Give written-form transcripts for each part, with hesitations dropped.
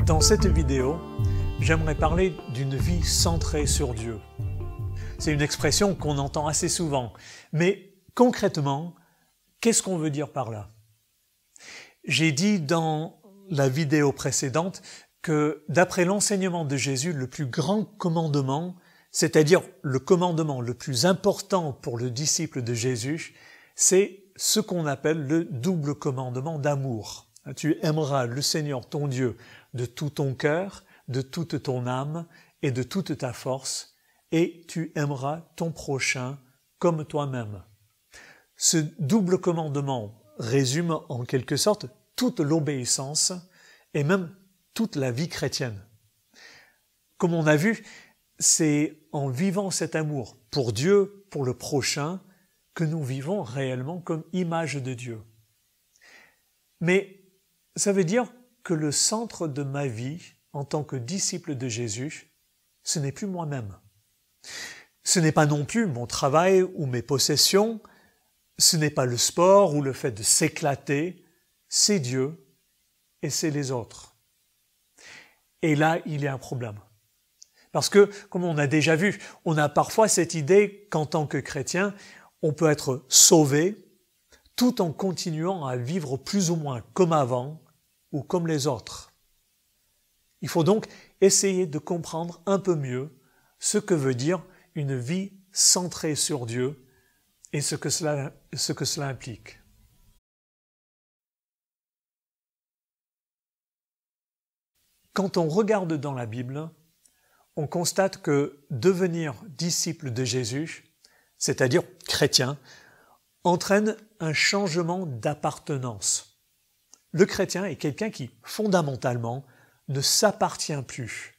Dans cette vidéo, j'aimerais parler d'une vie centrée sur Dieu. C'est une expression qu'on entend assez souvent, mais concrètement, qu'est-ce qu'on veut dire par là? J'ai dit dans la vidéo précédente que d'après l'enseignement de Jésus, le plus grand commandement, c'est-à-dire le commandement le plus important pour le disciple de Jésus, c'est ce qu'on appelle le double commandement d'amour. Tu aimeras le Seigneur ton Dieu de tout ton cœur, de toute ton âme et de toute ta force, et tu aimeras ton prochain comme toi-même. Ce double commandement résume en quelque sorte toute l'obéissance et même toute la vie chrétienne. Comme on a vu, c'est en vivant cet amour pour Dieu, pour le prochain, que nous vivons réellement comme image de Dieu. Mais ça veut dire que le centre de ma vie en tant que disciple de Jésus, ce n'est plus moi-même. Ce n'est pas non plus mon travail ou mes possessions, ce n'est pas le sport ou le fait de s'éclater, c'est Dieu et c'est les autres. Et là, il y a un problème. Parce que, comme on a déjà vu, on a parfois cette idée qu'en tant que chrétien, on peut être sauvé tout en continuant à vivre plus ou moins comme avant ou comme les autres. Il faut donc essayer de comprendre un peu mieux ce que veut dire une vie centrée sur Dieu et ce que cela implique. Quand on regarde dans la Bible, on constate que devenir disciple de Jésus, c'est-à-dire chrétien, entraîne un changement d'appartenance. Le chrétien est quelqu'un qui, fondamentalement, ne s'appartient plus.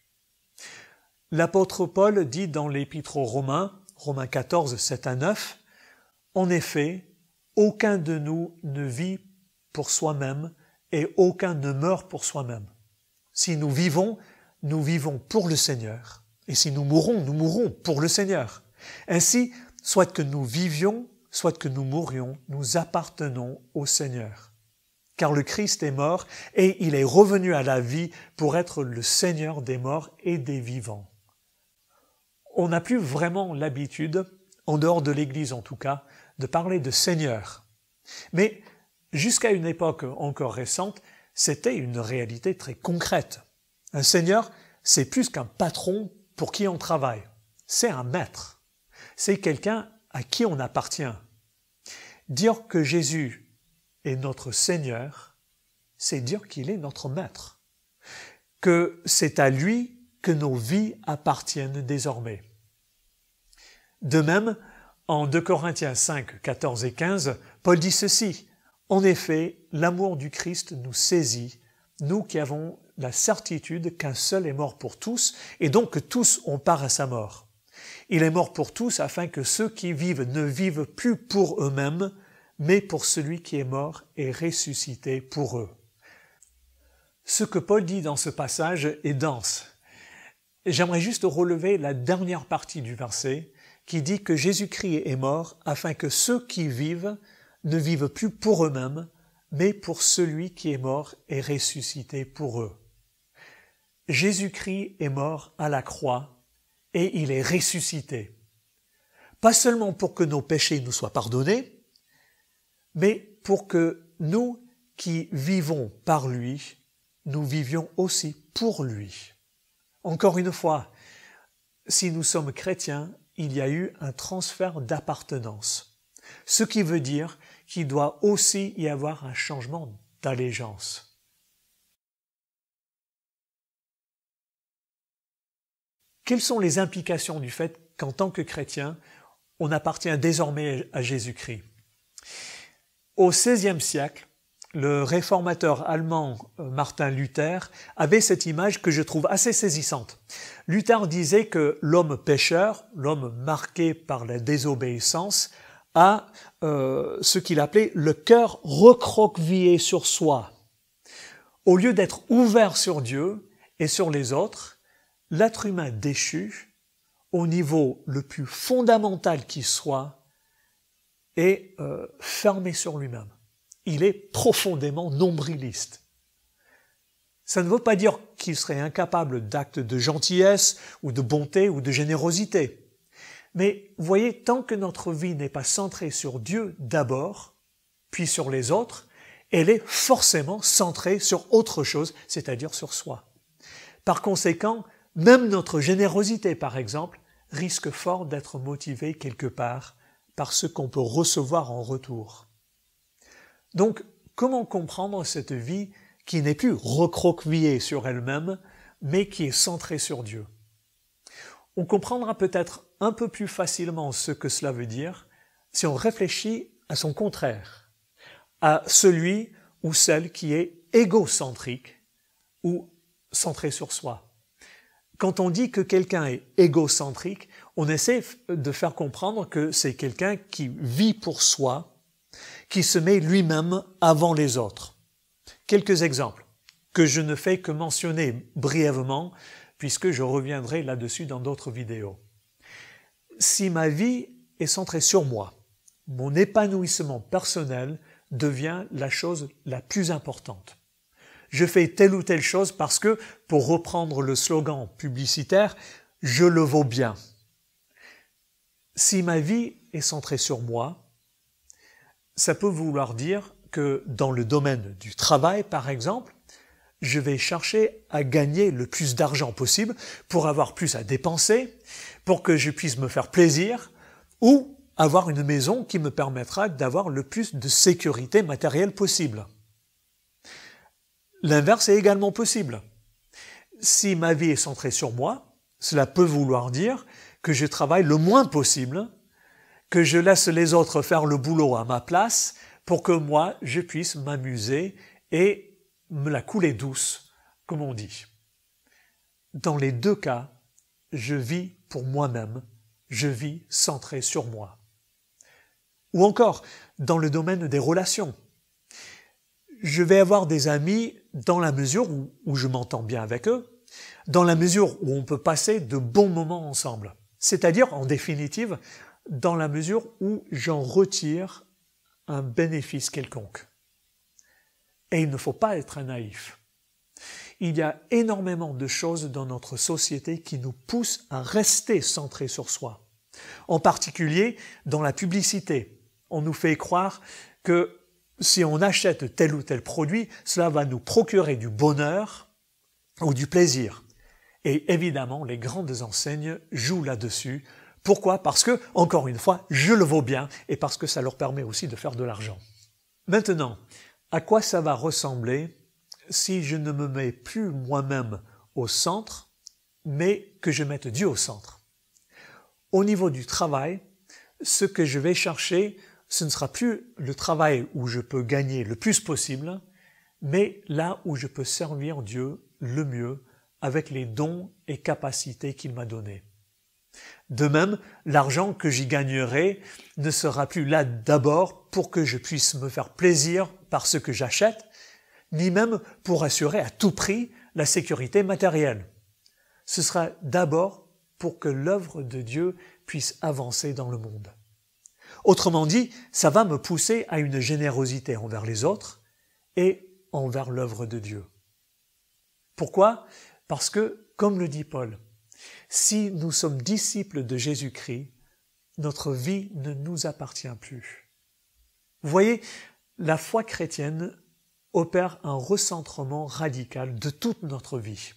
L'apôtre Paul dit dans l'Épître aux Romains, Romains 14, 7 à 9, « En effet, aucun de nous ne vit pour soi-même et aucun ne meurt pour soi-même. Si nous vivons pour le Seigneur. Et si nous mourrons pour le Seigneur. Ainsi, soit que nous vivions, soit que nous mourions, nous appartenons au Seigneur. Car le Christ est mort et il est revenu à la vie pour être le Seigneur des morts et des vivants. » On n'a plus vraiment l'habitude, en dehors de l'Église en tout cas, de parler de Seigneur. Mais jusqu'à une époque encore récente, c'était une réalité très concrète. Un Seigneur, c'est plus qu'un patron pour qui on travaille. C'est un maître. C'est quelqu'un à qui on appartient. Dire que Jésus est notre Seigneur, c'est dire qu'il est notre maître. Que c'est à lui que nos vies appartiennent désormais. De même, en 2 Corinthiens 5, 14 et 15, Paul dit ceci. « En effet, l'amour du Christ nous saisit, nous qui avons la certitude qu'un seul est mort pour tous, et donc que tous ont part à sa mort. Il est mort pour tous afin que ceux qui vivent ne vivent plus pour eux-mêmes, mais pour celui qui est mort et ressuscité pour eux. » Ce que Paul dit dans ce passage est dense. J'aimerais juste relever la dernière partie du verset qui dit que Jésus-Christ est mort afin que ceux qui vivent ne vivent plus pour eux-mêmes, mais pour celui qui est mort et ressuscité pour eux. Jésus-Christ est mort à la croix et il est ressuscité. Pas seulement pour que nos péchés nous soient pardonnés, mais pour que nous qui vivons par lui, nous vivions aussi pour lui. Encore une fois, si nous sommes chrétiens, il y a eu un transfert d'appartenance. Ce qui veut dire qu'il doit aussi y avoir un changement d'allégeance. Quelles sont les implications du fait qu'en tant que chrétien, on appartient désormais à Jésus-Christ? Au XVIe siècle, le réformateur allemand Martin Luther avait cette image que je trouve assez saisissante. Luther disait que l'homme pécheur, l'homme marqué par la désobéissance, a ce qu'il appelait le cœur recroquevillé sur soi. Au lieu d'être ouvert sur Dieu et sur les autres, l'être humain déchu, au niveau le plus fondamental qui soit, est fermé sur lui-même. Il est profondément nombriliste. Ça ne veut pas dire qu'il serait incapable d'actes de gentillesse ou de bonté ou de générosité. Mais voyez, tant que notre vie n'est pas centrée sur Dieu d'abord, puis sur les autres, elle est forcément centrée sur autre chose, c'est-à-dire sur soi. Par conséquent, même notre générosité, par exemple, risque fort d'être motivée quelque part par ce qu'on peut recevoir en retour. Donc, comment comprendre cette vie qui n'est plus recroquevillée sur elle-même, mais qui est centrée sur Dieu? On comprendra peut-être un peu plus facilement ce que cela veut dire si on réfléchit à son contraire, à celui ou celle qui est égocentrique ou centré sur soi. Quand on dit que quelqu'un est égocentrique, on essaie de faire comprendre que c'est quelqu'un qui vit pour soi, qui se met lui-même avant les autres. Quelques exemples que je ne fais que mentionner brièvement, puisque je reviendrai là-dessus dans d'autres vidéos. Si ma vie est centrée sur moi, mon épanouissement personnel devient la chose la plus importante. Je fais telle ou telle chose parce que, pour reprendre le slogan publicitaire, je le vaux bien. Si ma vie est centrée sur moi, ça peut vouloir dire que dans le domaine du travail, par exemple, je vais chercher à gagner le plus d'argent possible pour avoir plus à dépenser, pour que je puisse me faire plaisir ou avoir une maison qui me permettra d'avoir le plus de sécurité matérielle possible. L'inverse est également possible. Si ma vie est centrée sur moi, cela peut vouloir dire que je travaille le moins possible, que je laisse les autres faire le boulot à ma place pour que moi, je puisse m'amuser et me la couler douce, comme on dit. Dans les deux cas, je vis pour moi-même, je vis centré sur moi. Ou encore, dans le domaine des relations. Je vais avoir des amis dans la mesure où je m'entends bien avec eux, dans la mesure où on peut passer de bons moments ensemble. C'est-à-dire, en définitive, dans la mesure où j'en retire un bénéfice quelconque. Et il ne faut pas être un naïf. Il y a énormément de choses dans notre société qui nous poussent à rester centrés sur soi. En particulier, dans la publicité, on nous fait croire que si on achète tel ou tel produit, cela va nous procurer du bonheur ou du plaisir. Et évidemment, les grandes enseignes jouent là-dessus. Pourquoi? Parce que, encore une fois, je le vaux bien et parce que ça leur permet aussi de faire de l'argent. Maintenant, à quoi ça va ressembler si je ne me mets plus moi-même au centre, mais que je mette Dieu au centre? Au niveau du travail, ce que je vais chercher, ce ne sera plus le travail où je peux gagner le plus possible, mais là où je peux servir Dieu le mieux avec les dons et capacités qu'il m'a donnés. De même, l'argent que j'y gagnerai ne sera plus là d'abord pour que je puisse me faire plaisir par ce que j'achète, ni même pour assurer à tout prix la sécurité matérielle. Ce sera d'abord pour que l'œuvre de Dieu puisse avancer dans le monde. Autrement dit, ça va me pousser à une générosité envers les autres et envers l'œuvre de Dieu. Pourquoi? Parce que, comme le dit Paul, si nous sommes disciples de Jésus-Christ, notre vie ne nous appartient plus. Vous voyez, la foi chrétienne opère un recentrement radical de toute notre vie,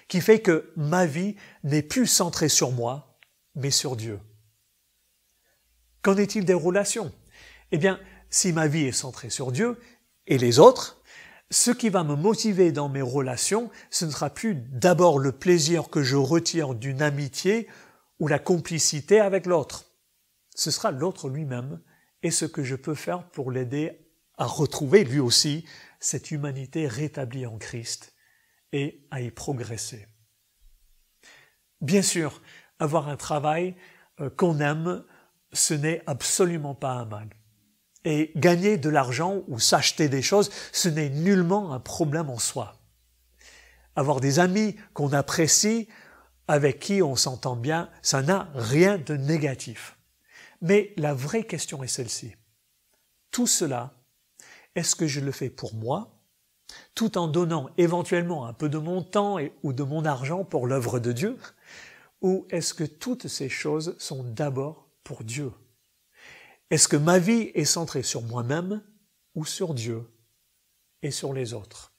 qui fait que ma vie n'est plus centrée sur moi, mais sur Dieu. Qu'en est-il des relations? Eh bien, si ma vie est centrée sur Dieu et les autres, ce qui va me motiver dans mes relations, ce ne sera plus d'abord le plaisir que je retire d'une amitié ou la complicité avec l'autre. Ce sera l'autre lui-même et ce que je peux faire pour l'aider à retrouver lui aussi cette humanité rétablie en Christ et à y progresser. Bien sûr, avoir un travail qu'on aime, ce n'est absolument pas un mal. Et gagner de l'argent ou s'acheter des choses, ce n'est nullement un problème en soi. Avoir des amis qu'on apprécie, avec qui on s'entend bien, ça n'a rien de négatif. Mais la vraie question est celle-ci. Tout cela, est-ce que je le fais pour moi tout en donnant éventuellement un peu de mon temps ou de mon argent pour l'œuvre de Dieu? Ou est-ce que toutes ces choses sont d'abord pour Dieu? Est-ce que ma vie est centrée sur moi-même ou sur Dieu et sur les autres?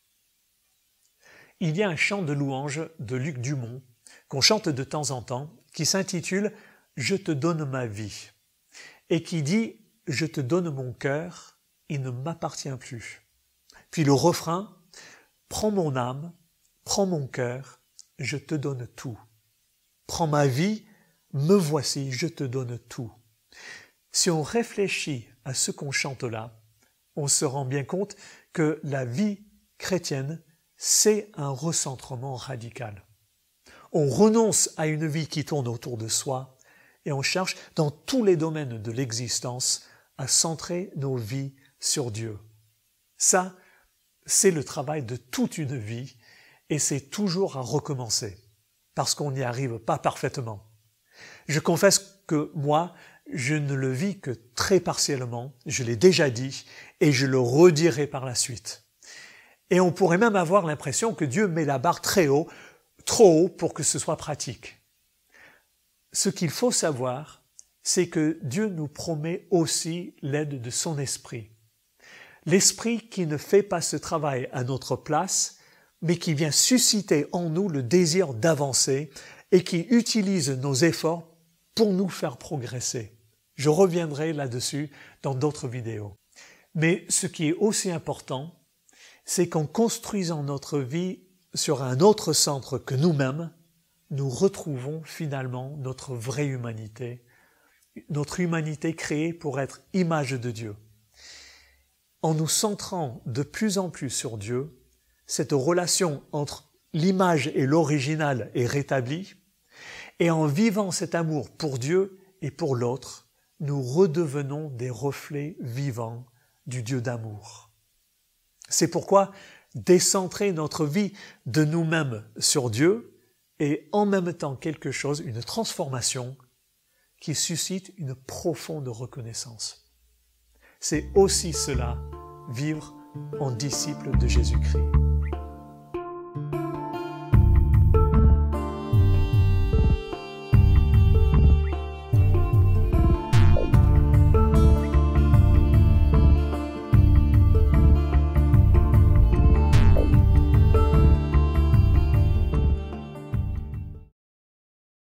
Il y a un chant de louange de Luc Dumont qu'on chante de temps en temps qui s'intitule « Je te donne ma vie » et qui dit « Je te donne mon cœur, il ne m'appartient plus ». Puis le refrain « Prends mon âme, prends mon cœur, je te donne tout. Prends ma vie, me voici, je te donne tout. » Si on réfléchit à ce qu'on chante là, on se rend bien compte que la vie chrétienne, c'est un recentrement radical. On renonce à une vie qui tourne autour de soi et on cherche dans tous les domaines de l'existence à centrer nos vies sur Dieu. Ça, c'est le travail de toute une vie et c'est toujours à recommencer parce qu'on n'y arrive pas parfaitement. Je confesse que moi, je ne le vis que très partiellement, je l'ai déjà dit et je le redirai par la suite. Et on pourrait même avoir l'impression que Dieu met la barre très haut, trop haut pour que ce soit pratique. Ce qu'il faut savoir, c'est que Dieu nous promet aussi l'aide de son esprit. L'esprit qui ne fait pas ce travail à notre place, mais qui vient susciter en nous le désir d'avancer et qui utilise nos efforts pour nous faire progresser. Je reviendrai là-dessus dans d'autres vidéos. Mais ce qui est aussi important, c'est qu'en construisant notre vie sur un autre centre que nous-mêmes, nous retrouvons finalement notre vraie humanité, notre humanité créée pour être image de Dieu. En nous centrant de plus en plus sur Dieu, cette relation entre l'image et l'original est rétablie, et en vivant cet amour pour Dieu et pour l'autre, nous redevenons des reflets vivants du Dieu d'amour. C'est pourquoi décentrer notre vie de nous-mêmes sur Dieu est en même temps quelque chose, une transformation qui suscite une profonde reconnaissance. C'est aussi cela, vivre en disciple de Jésus-Christ.